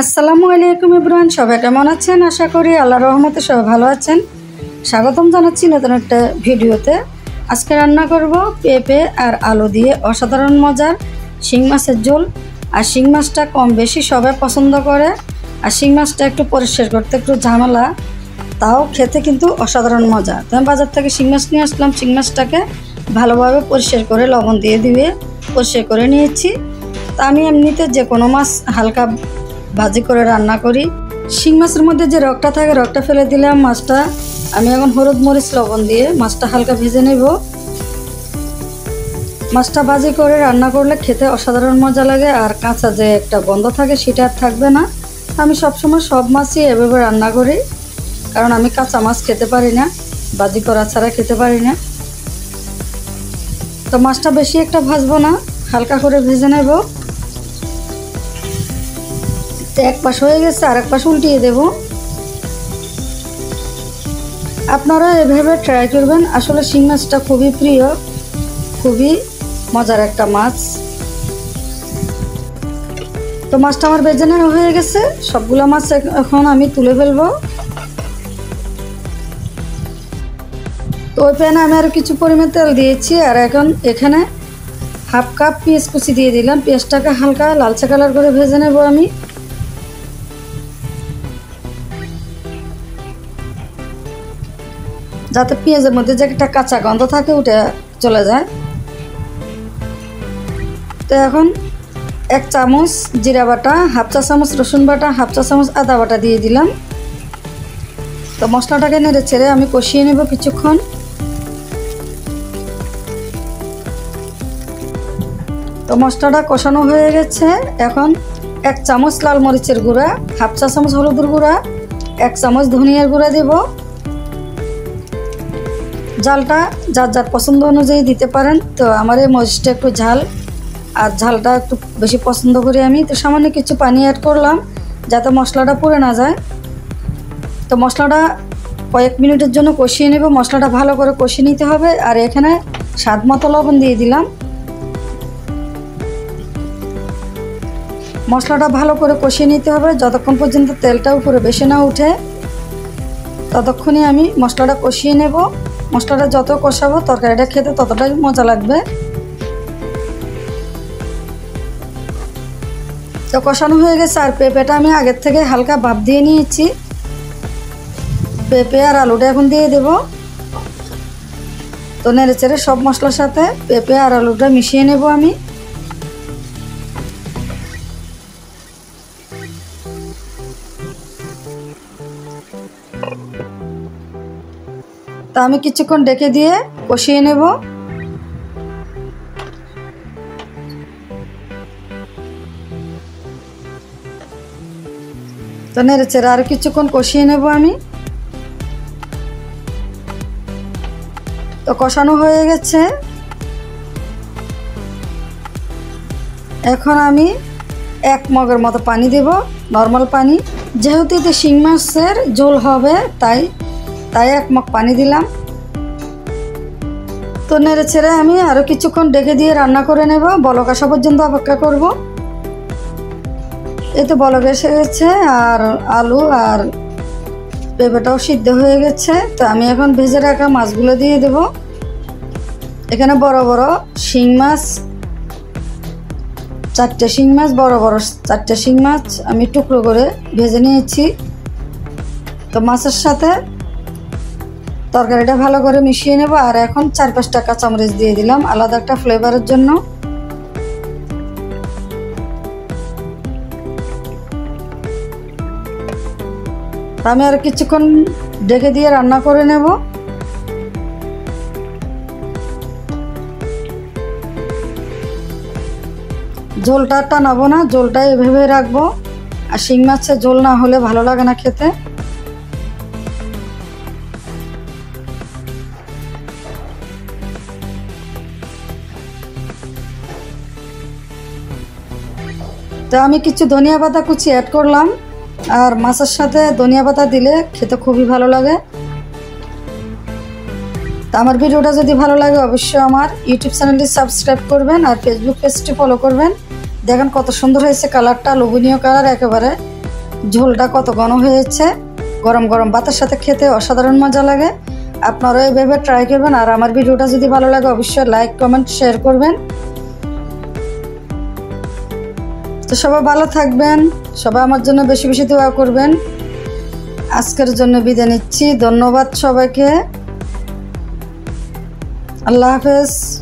আসসালামু আলাইকুম এভরিওয়ান, সবাই কেমন আছেন? আশা করি আল্লাহর রহমতে সবাই ভালো আছেন। স্বাগতম জানাচ্ছি নতুন একটা ভিডিওতে। আজকে রান্না করব পেঁপে আর আলু দিয়ে অসাধারণ মজার শিং মাছের ঝোল। আর শিং মাছটা কম বেশি সবাই পছন্দ করে। আর শিং মাছটা একটু পরিষ্কার করতে একটু ঝামেলা, তাও খেতে কিন্তু অসাধারণ মজা। তো আমি বাজার থেকে শিং মাছ নিয়ে আসলাম। শিং মাছটাকে ভালোভাবে পরিষ্কার করে লবণ দিয়ে ধুয়ে পরিষ্কার করে নিয়েছি। তা আমি এমনিতে যে কোনো মাছ হালকা ভাজি করে রান্না করি। শিং মাছের মধ্যে যে রগটা থাকে রগটা ফেলে দিলাম। মাছটা আমি এখন হলুদ মরিচ লবণ দিয়ে মাছটা হালকা ভেজে নেব। মাছটা ভাজি করে রান্না করলে খেতে অসাধারণ মজা লাগে, আর কাঁচা যে একটা গন্ধ থাকে সেটা আর থাকবে না। আমি সবসময় সব মাছই এভাবে রান্না করি, কারণ আমি কাঁচা মাছ খেতে পারি না, ভাজি করা ছাড়া খেতে পারি না। তো মাছটা বেশি একটা ভাজবো না, হালকা করে ভেজে নেব। এক পাশ হয়ে গেছে, আরেক পাশ উল্টিয়ে দেব। আপনারা এভাবে ট্রাই করবেন। আসলে শিং মাছটা খুবই প্রিয়, খুবই মজার একটা মাছ। তো মাছটা আমার ভেজে নেওয়া হয়ে গেছে। সবগুলো মাছ এখন আমি তুলে ফেলবো। তো ওই প্যানে আমি আরও কিছু পরিমাণ তেল দিয়েছি, আর এখন এখানে হাফ কাপ পেঁয়াজ কুচি দিয়ে দিলাম। পেঁয়াজটাকে হালকা লালচে কালার করে ভেজে নেব আমি। যাতে পেঁয়াজের মধ্যে যে একটা কাঁচা গন্ধ থাকে ওটা চলে যায়। তো এখন এক চামচ জিরা বাটা, হাফ চা চামচ রসুন বাটা, হাফ চা চামচ আদা বাটা দিয়ে দিলাম। তো মশলাটাকে নেড়ে ছেড়ে আমি কষিয়ে নেব কিছুক্ষণ। তো মশলাটা কষানো হয়ে গেছে। এখন এক চামচ লাল মরিচের গুঁড়া, হাফ চা চামচ হলুদের গুঁড়া, এক চামচ ধনিয়ার গুঁড়া দেব। ঝালটা যার যার পছন্দ অনুযায়ী দিতে পারেন। তো আমার এই মরিচটা একটু ঝাল, আর ঝালটা একটু বেশি পছন্দ করি আমি। তো সামান্য কিছু পানি অ্যাড করলাম যাতে মশলাটা পুড়ে না যায়। তো মশলাটা কয়েক মিনিটের জন্য কষিয়ে নেব। মশলাটা ভালো করে কষিয়ে নিতে হবে। আর এখানে স্বাদ মতো লবণ দিয়ে দিলাম। মশলাটা ভালো করে কষিয়ে নিতে হবে যতক্ষণ পর্যন্ত তেলটা উপরে বেশি না উঠে, ততক্ষণই আমি মশলাটা কষিয়ে নেব। মশলাটা যত কষাবো তরকারিটা খেতে ততটাই মজা লাগবে। তো কষানো হয়ে গেছে। আর পেঁপেটা আমি আগের থেকে হালকা ভাপ দিয়ে নিয়েছি। পেঁপে আর আলুটা এখন দিয়ে দেব। তো নেড়ে চেড়ে সব মশলার সাথে পেঁপে আর আলুটা মিশিয়ে নেব আমি। তা আমি কিছুক্ষণ ডেকে দিয়ে কষিয়ে নেব। তো নেড়ে চেড়ে আর কিছুক্ষণ কষিয়ে নেব আমি। তো কষানো হয়ে গেছে। এখন আমি এক মগের মতো পানি দেব, নর্মাল পানি। যেহেতু এতে শিং মাছের ঝোল হবে তাই এক মগ পানি দিলাম। তো নেড়ে ছেড়ে আমি আরও কিছুক্ষণ ডেকে দিয়ে রান্না করে নেব। বলক আসা পর্যন্ত অপেক্ষা করব। এতে বলক এসে গেছে, আর আলু আর পেঁপেটাও সিদ্ধ হয়ে গেছে। তো আমি এখন ভেজে রাখা মাছগুলো দিয়ে দেব। এখানে বড় বড় শিং মাছ, চারটে শিং মাছ, বড় বড় চারটে শিং মাছ আমি টুকরো করে ভেজে নিয়েছি। তো মাছের সাথে তরকারিটা ভালো করে মিশিয়ে নেব। আর এখন 4-5টা কাঁচামরিচ দিয়ে দিলাম আলাদা একটা ফ্লেভারের জন্য। আমি আর কিছুক্ষণ ডেকে দিয়ে রান্না করে নেব। ঝোলটা টানাবো না, ঝোলটা এভাবে রাখবো। আর শিং মাছের ঝোল না হলে ভালো লাগে না খেতে। তো আমি কিছু ধনিয়া পাতা কুচি অ্যাড করলাম। আর মাছের সাথে ধনিয়া পাতা দিলে খেতে খুবই ভালো লাগে। তো আমার ভিডিওটা যদি ভালো লাগে অবশ্যই আমার ইউটিউব চ্যানেলটি সাবস্ক্রাইব করবেন, আর ফেসবুক পেজটি ফলো করবেন। দেখেন কত সুন্দর হয়েছে কালারটা, লোভনীয় কালার একেবারে। ঝোলটা কত ঘন হয়েছে। গরম গরম ভাতের সাথে খেতে অসাধারণ মজা লাগে। আপনারা এভাবে ট্রাই করবেন। আর আমার ভিডিওটা যদি ভালো লাগে অবশ্যই লাইক কমেন্ট শেয়ার করবেন। তো সবাই ভালো থাকবেন, সবাই আমার জন্য বেশি বেশি দোয়া করবেন। আজকের জন্য বিদায় নিচ্ছি। ধন্যবাদ সবাইকে। আল্লাহ হাফেজ।